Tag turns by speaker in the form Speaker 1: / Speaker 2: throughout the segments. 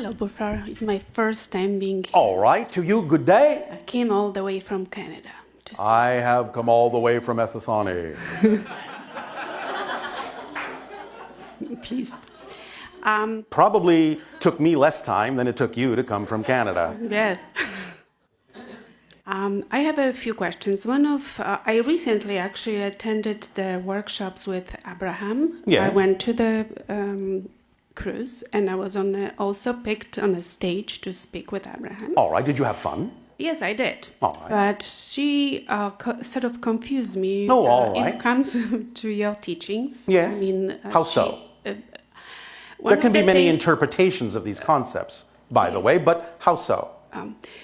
Speaker 1: Hello, Bashar. It's my first time being here.
Speaker 2: All right, to you, good day.
Speaker 1: I came all the way from Canada to see.
Speaker 2: I have come all the way from Ethasani.
Speaker 1: Please.
Speaker 2: Probably took me less time than it took you to come from Canada.
Speaker 1: Yes. I have a few questions. I recently actually attended the workshops with Abraham.
Speaker 2: Yes.
Speaker 1: I went to the cruise, and I was also picked on a stage to speak with Abraham.
Speaker 2: All right, did you have fun?
Speaker 1: Yes, I did.
Speaker 2: All right.
Speaker 1: But she sort of confused me.
Speaker 2: Oh, all right.
Speaker 1: It comes to your teachings.
Speaker 2: Yes.
Speaker 1: I mean,
Speaker 2: how so? There can be many interpretations of these concepts, by the way, but how so?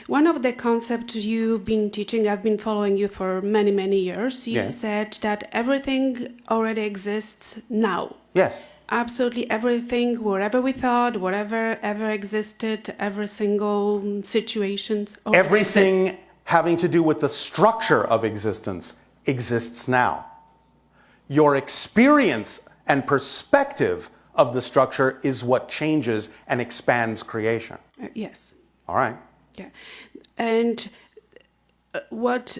Speaker 1: One of the concepts you've been teaching, I've been following you for many, many years. You said that everything already exists now.
Speaker 2: Yes.
Speaker 1: Absolutely everything, whatever we thought, whatever ever existed, every single situation.
Speaker 2: Everything having to do with the structure of existence exists now. Your experience and perspective of the structure is what changes and expands creation.
Speaker 1: Yes.
Speaker 2: All right.
Speaker 1: Yeah. And what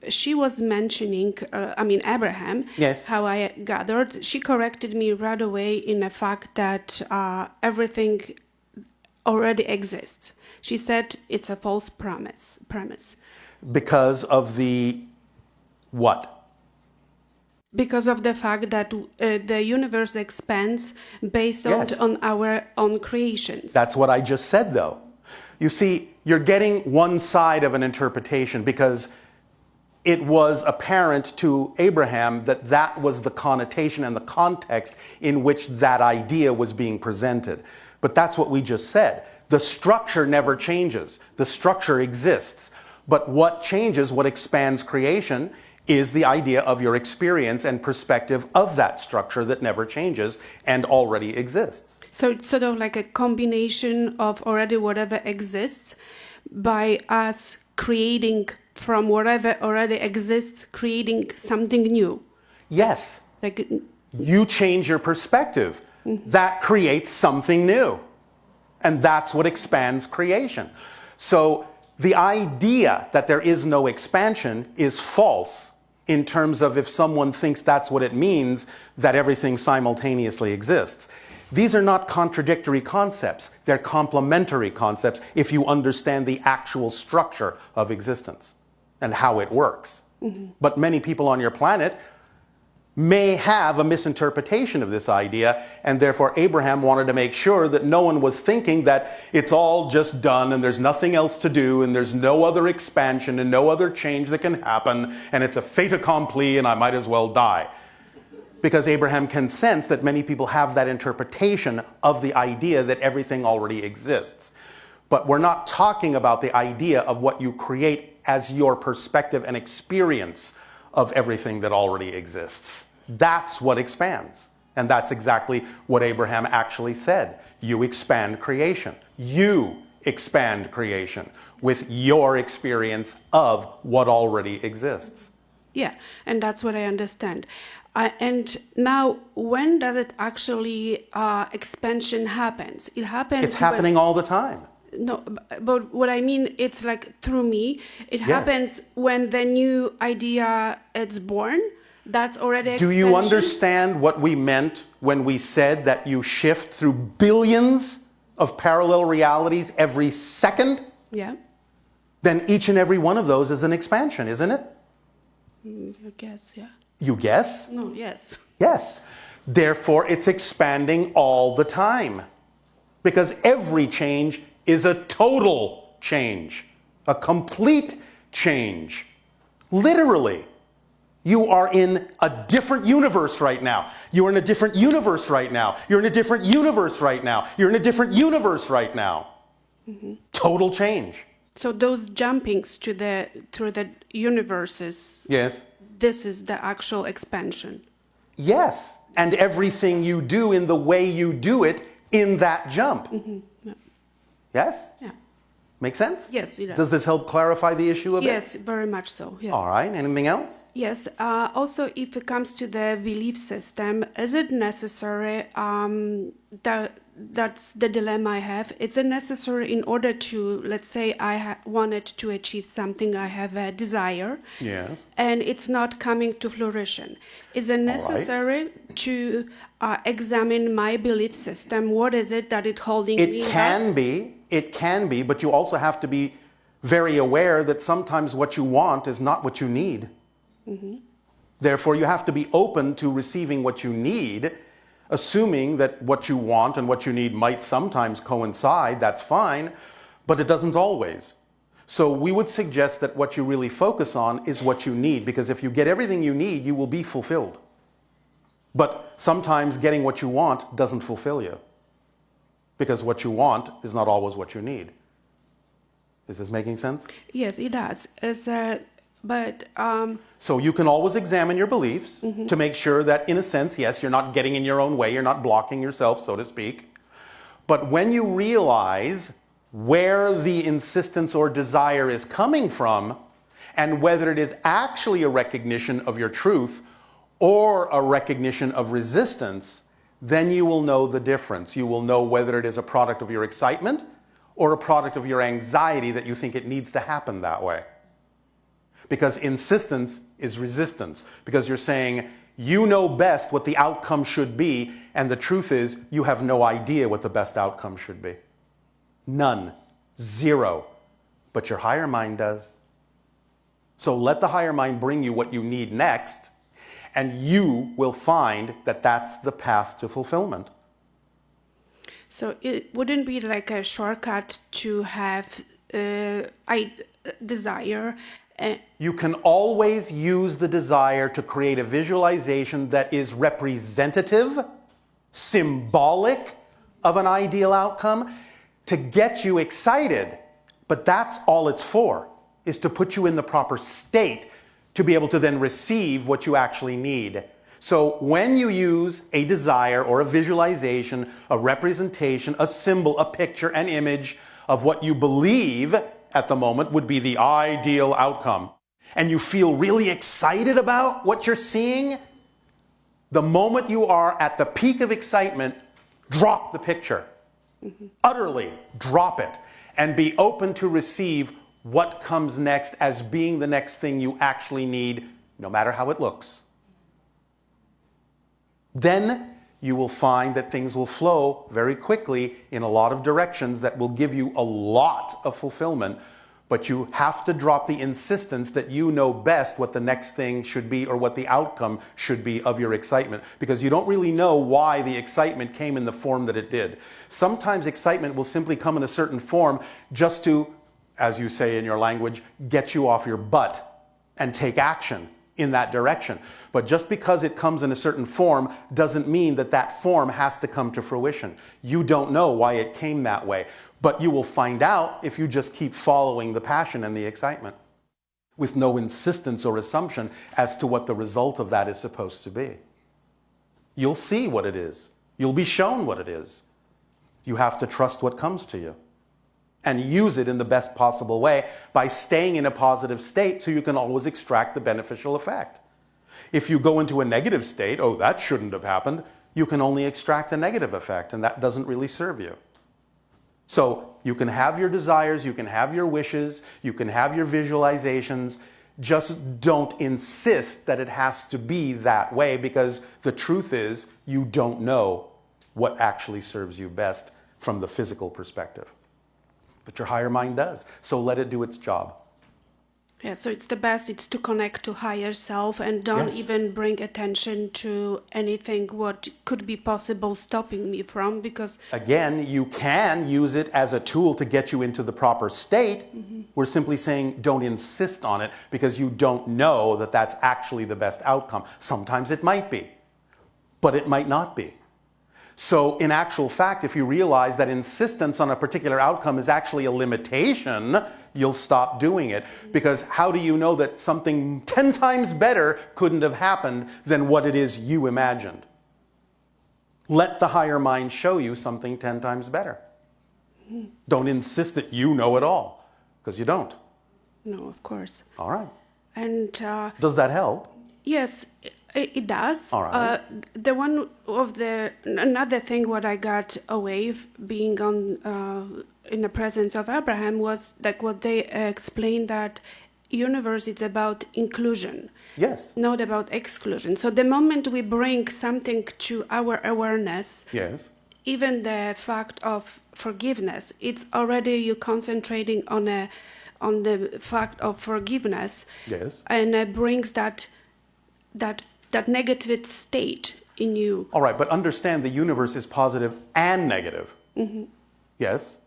Speaker 1: she was mentioning, Abraham,
Speaker 2: yes.
Speaker 1: How I gathered, she corrected me right away in the fact that everything already exists. She said it's a false premise.
Speaker 2: Because of the what?
Speaker 1: Because of the fact that the universe expands based on our own creations.
Speaker 2: That's what I just said, though. You see, you're getting one side of an interpretation because it was apparent to Abraham that that was the connotation and the context in which that idea was being presented. But that's what we just said. The structure never changes. The structure exists. But what changes, what expands creation, is the idea of your experience and perspective of that structure that never changes and already exists.
Speaker 1: So it's sort of like a combination of already whatever exists by us creating from whatever already exists, creating something new.
Speaker 2: Yes.
Speaker 1: Like
Speaker 2: you change your perspective. Mm-hmm. That creates something new. And that's what expands creation. So the idea that there is no expansion is false in terms of if someone thinks that's what it means, that everything simultaneously exists. These are not contradictory concepts. They're complementary concepts if you understand the actual structure of existence and how it works. Mm-hmm. But many people on your planet may have a misinterpretation of this idea, and therefore Abraham wanted to make sure that no one was thinking that it's all just done and there's nothing else to do and there's no other expansion and no other change that can happen and it's a fait accompli and I might as well die. Because Abraham can sense that many people have that interpretation of the idea that everything already exists. But we're not talking about the idea of what you create as your perspective and experience of everything that already exists. That's what expands. And that's exactly what Abraham actually said. You expand creation. You expand creation with your experience of what already exists.
Speaker 1: Yeah, and that's what I understand. And now, when does it actually expansion happens? It happens.
Speaker 2: It's happening all the time.
Speaker 1: No, but what I mean, it's like through me. It happens when the new idea is born. That's already expansion.
Speaker 2: Do you understand what we meant when we said that you shift through billions of parallel realities every second?
Speaker 1: Yeah.
Speaker 2: Then each and every one of those is an expansion, isn't it?
Speaker 1: I guess, yeah.
Speaker 2: You guess?
Speaker 1: No, yes.
Speaker 2: Yes. Therefore, it's expanding all the time. Because every change is a total change, a complete change. Literally, you are in a different universe right now. You're in a different universe right now. You're in a different universe right now. You're in a different universe right now. Mm-hmm. Total change.
Speaker 1: So those jumpings through the universes.
Speaker 2: Yes.
Speaker 1: This is the actual expansion.
Speaker 2: Yes, and everything you do in the way you do it in that jump. Mm-hmm. Yeah. Yes?
Speaker 1: Yeah.
Speaker 2: Make sense?
Speaker 1: Yes, it does.
Speaker 2: Does this help clarify the issue a bit?
Speaker 1: Yes, very much so. Yes.
Speaker 2: All right, anything else?
Speaker 1: Yes, also if it comes to the belief system, is it necessary that's the dilemma I have. It's a necessary in order to, let's say, I wanted to achieve something, I have a desire,
Speaker 2: Yes.
Speaker 1: and it's not coming to fruition. Is it necessary to examine my belief system? What is it that it's holding me back?
Speaker 2: It can be, but you also have to be very aware that sometimes what you want is not what you need. Therefore, you have to be open to receiving what you need, assuming that what you want and what you need might sometimes coincide. That's fine, but it doesn't always. So we would suggest that what you really focus on is what you need, because if you get everything you need, you will be fulfilled. But sometimes getting what you want doesn't fulfill you, because what you want is not always what you need. Is this making sense?
Speaker 1: Yes, it does.
Speaker 2: So you can always examine your beliefs to make sure that, in a sense, yes, you're not getting in your own way, you're not blocking yourself, so to speak. But when you realize where the insistence or desire is coming from, and whether it is actually a recognition of your truth or a recognition of resistance, then you will know the difference. You will know whether it is a product of your excitement or a product of your anxiety that you think it needs to happen that way. Because insistence is resistance. Because you're saying, you know best what the outcome should be, and the truth is, you have no idea what the best outcome should be. None. Zero. But your higher mind does. So let the higher mind bring you what you need next, and you will find that that's the path to fulfillment.
Speaker 1: So it wouldn't be like a shortcut to have desire.
Speaker 2: You can always use the desire to create a visualization that is representative, symbolic of an ideal outcome to get you excited. But that's all it's for, is to put you in the proper state to be able to then receive what you actually need. So when you use a desire or a visualization, a representation, a symbol, a picture, an image of what you believe at the moment would be the ideal outcome, and you feel really excited about what you're seeing, the moment you are at the peak of excitement, drop the picture. Utterly drop it and be open to receive what comes next as being the next thing you actually need, no matter how it looks. Then you will find that things will flow very quickly in a lot of directions that will give you a lot of fulfillment. But you have to drop the insistence that you know best what the next thing should be or what the outcome should be of your excitement, because you don't really know why the excitement came in the form that it did. Sometimes excitement will simply come in a certain form just to, as you say in your language, get you off your butt and take action in that direction. But just because it comes in a certain form doesn't mean that that form has to come to fruition. You don't know why it came that way. But you will find out if you just keep following the passion and the excitement with no insistence or assumption as to what the result of that is supposed to be. You'll see what it is. You'll be shown what it is. You have to trust what comes to you and use it in the best possible way by staying in a positive state so you can always extract the beneficial effect. If you go into a negative state, oh, that shouldn't have happened, you can only extract a negative effect, and that doesn't really serve you. So you can have your desires, you can have your wishes, you can have your visualizations, just don't insist that it has to be that way, because the truth is you don't know what actually serves you best from the physical perspective. But your higher mind does, so let it do its job.
Speaker 1: Yeah, so it's the best, it's to connect to higher self and don't even bring attention to anything what could be possible stopping me from, because...
Speaker 2: Again, you can use it as a tool to get you into the proper state. We're simply saying don't insist on it because you don't know that that's actually the best outcome. Sometimes it might be, but it might not be. So in actual fact, if you realize that insistence on a particular outcome is actually a limitation, you'll stop doing it. Because how do you know that something 10 times better couldn't have happened than what it is you imagined? Let the higher mind show you something 10 times better. Don't insist that you know it all, because you don't.
Speaker 1: No, of course.
Speaker 2: All right.
Speaker 1: And
Speaker 2: does that help?
Speaker 1: yes, It does.
Speaker 2: All right.
Speaker 1: Another thing what I got away being on in the presence of Abraham was like what they explained that universe is about inclusion.
Speaker 2: Yes.
Speaker 1: Not about exclusion. So the moment we bring something to our awareness,
Speaker 2: Yes.
Speaker 1: even the fact of forgiveness, it's already you concentrating on the fact of forgiveness.
Speaker 2: Yes.
Speaker 1: And it brings that negative state in you.
Speaker 2: All right, but understand the universe is positive and negative. Yes?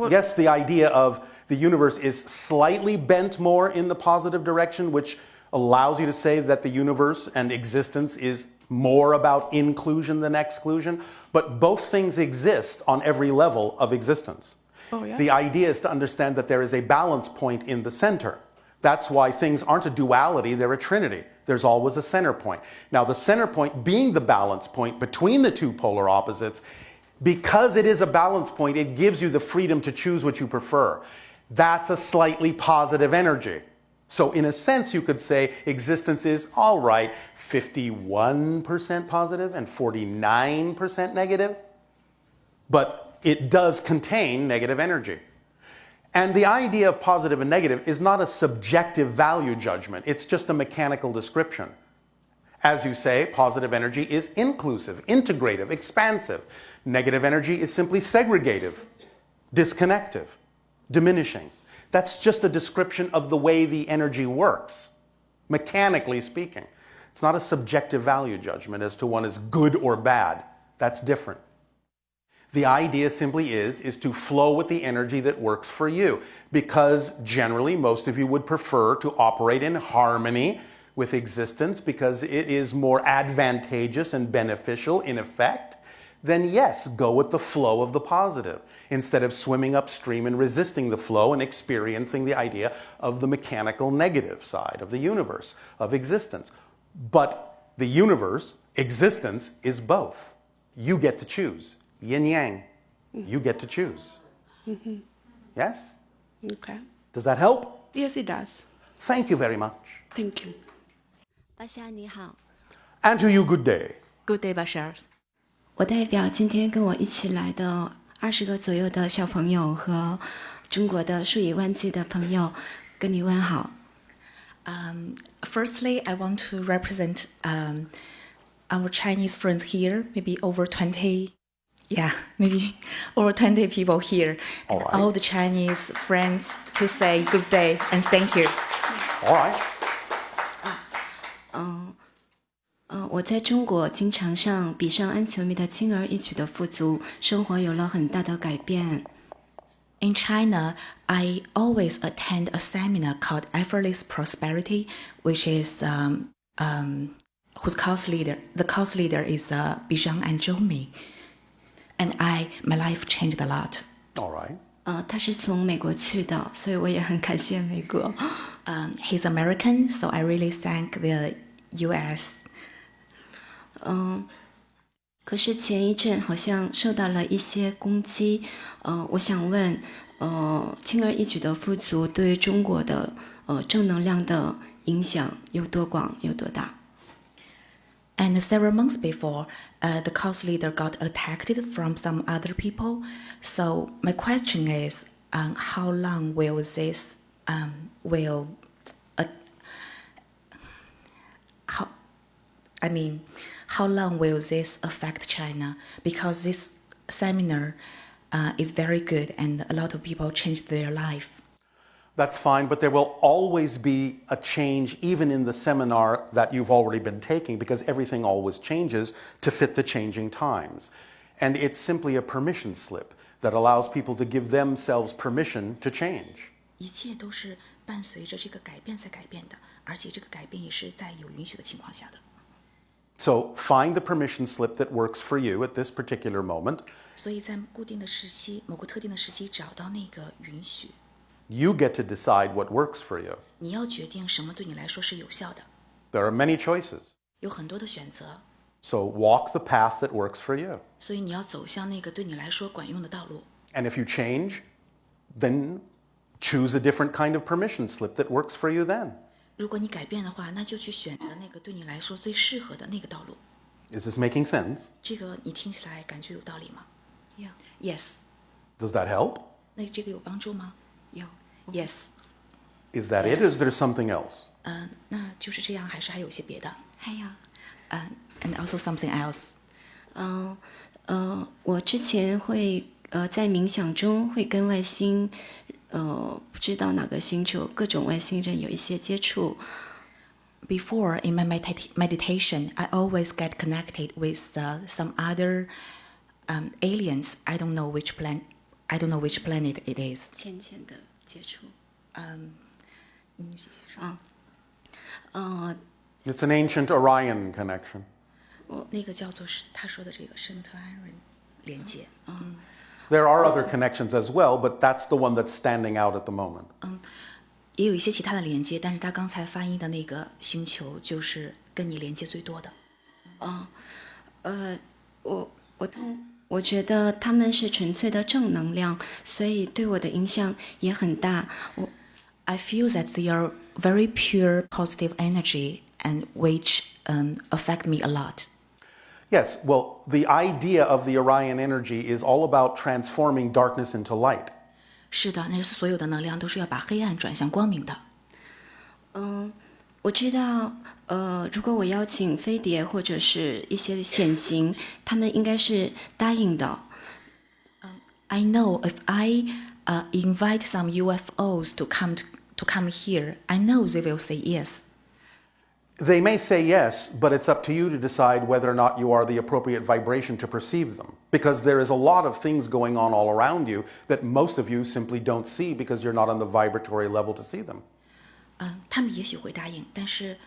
Speaker 2: Yes, the idea of the universe is slightly bent more in the positive direction, which allows you to say that the universe and existence is more about inclusion than exclusion. But both things exist on every level of existence.
Speaker 1: Oh, yeah?
Speaker 2: The idea is to understand that there is a balance point in the center. That's why things aren't a duality, they're a trinity. There's always a center point. Now, the center point being the balance point between the two polar opposites, because it is a balance point, it gives you the freedom to choose what you prefer. That's a slightly positive energy. So in a sense, you could say existence is, all right, 51% positive and 49% negative. But it does contain negative energy. And the idea of positive and negative is not a subjective value judgment. It's just a mechanical description. As you say, positive energy is inclusive, integrative, expansive. Negative energy is simply segregative, disconnective, diminishing. That's just a description of the way the energy works, mechanically speaking. It's not a subjective value judgment as to one is good or bad. That's different. The idea simply is to flow with the energy that works for you, because generally most of you would prefer to operate in harmony with existence because it is more advantageous and beneficial in effect. Then yes, go with the flow of the positive instead of swimming upstream and resisting the flow and experiencing the idea of the mechanical negative side of the universe, of existence. But the universe, existence, is both. You get to choose. Yin yang. You get to choose. Yes?
Speaker 1: Okay.
Speaker 2: Does that help?
Speaker 1: Yes, it does.
Speaker 2: Thank you very much.
Speaker 1: Thank you.
Speaker 3: Bashar 你好
Speaker 2: And to you, good day.
Speaker 4: Good day, Bashar.
Speaker 3: 我代表今天跟我一起来的20个左右的小朋友和中国的数以万计的朋友跟你问好。
Speaker 4: Firstly, I want to represent our Chinese friends here, maybe over 20 people here.
Speaker 2: All right.
Speaker 4: All the Chinese friends to say good day and thank you.
Speaker 2: All right.
Speaker 3: 我在中国经常上比上安球迷的轻而易举的富足，生活有了很大的改变。
Speaker 4: In China, I always attend a seminar called Effortless Prosperity, which is whose the course leader is Bashar and Zhongming. And my life changed a lot.
Speaker 2: All right.
Speaker 3: 他是从美国去的，所以我也很感谢美国。
Speaker 4: He's American, so I really thank the U.S.
Speaker 3: 可是前一阵好像受到了一些攻击，我想问，轻而易举的富足对中国的正能量的影响有多广，有多大？
Speaker 4: And several months before, the course leader got attacked from some other people. So my question is, how long will this how long will this affect China? Because this seminar is very good and a lot of people changed their life.
Speaker 2: That's fine, but there will always be a change even in the seminar that you've already been taking, because everything always changes to fit the changing times. And it's simply a permission slip that allows people to give themselves permission to change.
Speaker 4: 一切都是伴随着这个改变在改变的，而且这个改变也是在有允许的情况下的。
Speaker 2: So find the permission slip that works for you at this particular moment.
Speaker 4: 所以在固定的时期，某个特定的时期找到那个允许。
Speaker 2: You get to decide what works for you.
Speaker 4: 你要决定什么对你来说是有效的。
Speaker 2: There are many choices.
Speaker 4: 有很多的选择，
Speaker 2: So walk the path that works for you.
Speaker 4: 所以你要走向那个对你来说管用的道路。
Speaker 2: And if you change, then choose a different kind of permission slip that works for you then.
Speaker 4: 如果你改变的话，那就去选择那个对你来说最适合的那个道路。
Speaker 2: Is this making sense?
Speaker 4: 这个你听起来感觉有道理吗
Speaker 3: 有
Speaker 4: ？Yes。
Speaker 2: Does that help?
Speaker 4: 那这个有帮助吗
Speaker 3: 有
Speaker 4: ？Yes。
Speaker 2: Is that it, or is there something else?
Speaker 4: 那就是这样，还是还有一些别的
Speaker 3: 还有
Speaker 4: ？And also something else。
Speaker 3: 我之前会在冥想中会跟外星不知道哪个星球各种外星人有一些接触。
Speaker 4: Before in my meditation, I always get connected with some other aliens. I don't know which planet it is.
Speaker 3: 浅浅的接触。
Speaker 2: It's an ancient Orion connection.
Speaker 4: 那个叫做是他说的这个圣特安人连接。
Speaker 2: There are other connections as well, but that's the one that's standing out at the moment.
Speaker 4: 也有一些其他的连接，但是他刚才翻译的那个星球就是跟你连接最多的。
Speaker 3: 我觉得他们是纯粹的正能量，所以对我的影响也很大。
Speaker 4: I feel that they are very pure positive energy and which affect me a lot.
Speaker 2: Yes, well, the idea of the Orion energy is all about transforming darkness into light.
Speaker 4: 是的，那所有的能量都是要把黑暗转向光明的。
Speaker 3: 我知道，如果我邀请飞碟或者是一些显形，他们应该是答应的。
Speaker 4: I know if I invite some UFOs to come here, I know they will say yes.
Speaker 2: They may say yes, but it's up to you to decide whether or not you are the appropriate vibration to perceive them. Because there is a lot of things going on all around you that most of you simply don't see because you're not on the vibratory level to see them.
Speaker 4: 他们也许会答应，但是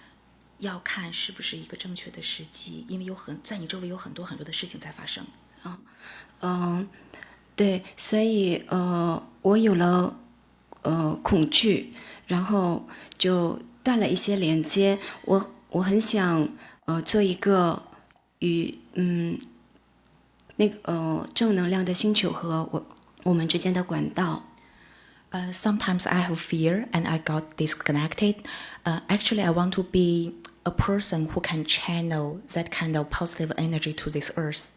Speaker 4: 要看是不是一个正确的时机，因为在你周围有很多很多的事情在发生。
Speaker 3: 对，所以我有了恐惧，然后就断了一些连接。我很想做一个与正能量的星球和我们之间的管道。
Speaker 4: Sometimes I have fear and I got disconnected. Actually, I want to be a person who can channel that kind of positive energy to this earth.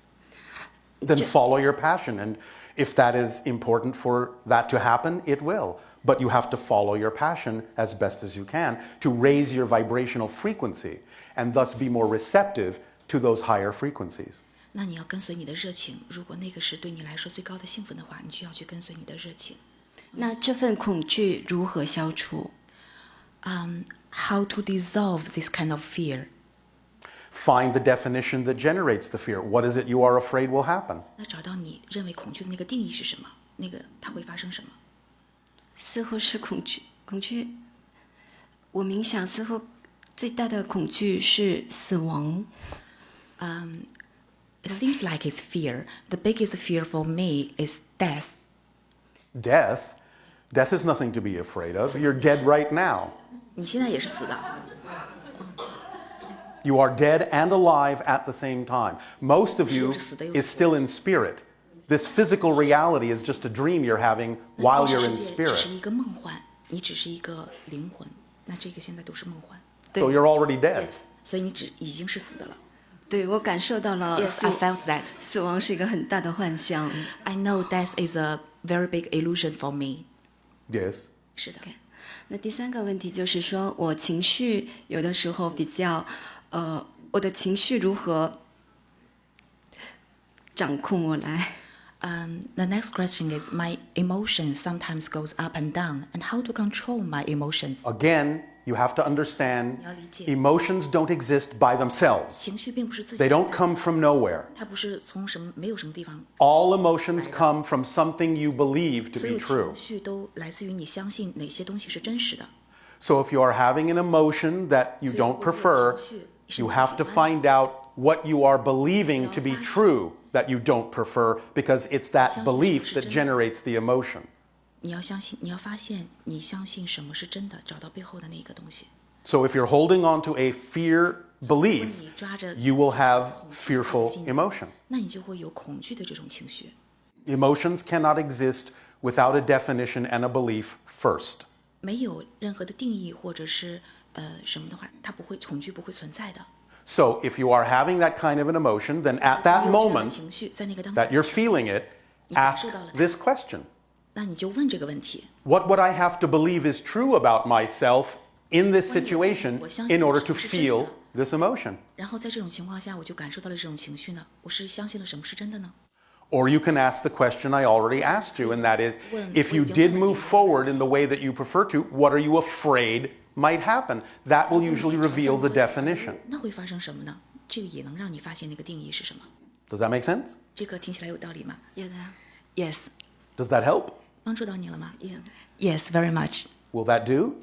Speaker 2: Then follow your passion, and if that is important for that to happen, it will. But you have to follow your passion as best as you can to raise your vibrational frequency and thus be more receptive to those higher frequencies.
Speaker 4: 那你要跟随你的热情，如果那个是对你来说最高的兴奋的话，你就要去跟随你的热情。
Speaker 3: 那这份恐惧如何消除
Speaker 4: ？How to dissolve this kind of fear?
Speaker 2: Find the definition that generates the fear. What is it you are afraid will happen?
Speaker 4: 那找到你认为恐惧的那个定义是什么？那个它会发生什么？
Speaker 3: 似乎是恐惧。我冥想似乎最大的恐惧是死亡。
Speaker 4: It seems like it's fear. The biggest fear for me is death.
Speaker 2: Death? Death is nothing to be afraid of. You're dead right now.
Speaker 4: 你现在也是死的。
Speaker 2: You are dead and alive at the same time. Most of you is still in spirit. This physical reality is just a dream you're having while you're in
Speaker 4: 只
Speaker 2: spirit.
Speaker 4: 是一个梦幻，你只是一个灵魂。那这个现在都是梦幻。
Speaker 2: So you're already dead.
Speaker 4: Yes. 所以你已经是死的了。
Speaker 3: 对，我感受到了
Speaker 4: Yes, I felt that.
Speaker 3: 死亡是一个很大的幻象。
Speaker 4: I know death is a very big illusion for me.
Speaker 2: Yes.
Speaker 4: 是的。
Speaker 3: 那第三个问题就是说，我情绪有的时候比较，我的情绪如何掌控我来
Speaker 4: ？The next question is my emotions sometimes goes up and down, and how to control my emotions.
Speaker 2: Again, you have to understand
Speaker 4: 你要理解
Speaker 2: emotions don't exist by themselves.
Speaker 4: 情绪并不是自己
Speaker 2: They
Speaker 4: 存
Speaker 2: don't
Speaker 4: 在的
Speaker 2: come from nowhere.
Speaker 4: 它不是从没有什么地方。
Speaker 2: All emotions come from something you believe to
Speaker 4: 所
Speaker 2: be
Speaker 4: 有
Speaker 2: true.
Speaker 4: 情绪都来自于你相信哪些东西是真实的。
Speaker 2: So if you are having an emotion that you don't prefer, you have to find out what you are believing to be true that you don't prefer, because it's that belief that generates the emotion.
Speaker 4: 你要相信，你要发现你相信什么是真的，找到背后的那个东西。
Speaker 2: So if you're holding on to a fear belief, you will have fearful emotion.
Speaker 4: 那你就会有恐惧的这种情绪。
Speaker 2: Emotions cannot exist without a definition and a belief first.
Speaker 4: 没有任何的定义或者是什么的话，它不会恐惧不会存在的。
Speaker 2: So if you are having that kind of an emotion, then at that
Speaker 4: 你有这样的
Speaker 2: moment
Speaker 4: 情绪在那个当下
Speaker 2: that you're feeling it,
Speaker 4: 你感
Speaker 2: ask
Speaker 4: 受到了它，
Speaker 2: this question.
Speaker 4: 那你就问这个问题。
Speaker 2: What would I have to believe is true about myself in this situation in order to feel this emotion?
Speaker 4: 然后在这种情况下，我就感受到了这种情绪呢，我是相信了什么是真的呢？
Speaker 2: Or you can ask the question I already asked you, and that is, if you did move forward in the way that you prefer to, what are you afraid might happen? That will usually reveal the definition.
Speaker 4: 那会发生什么呢？这个也能让你发现那个定义是什么。
Speaker 2: Does that make sense?
Speaker 4: 这个听起来有道理吗？
Speaker 3: 有的
Speaker 4: Yes，
Speaker 2: Does that help?
Speaker 4: 帮助到你了吗
Speaker 3: 有。
Speaker 4: ？Yes, very much.
Speaker 2: Will that do?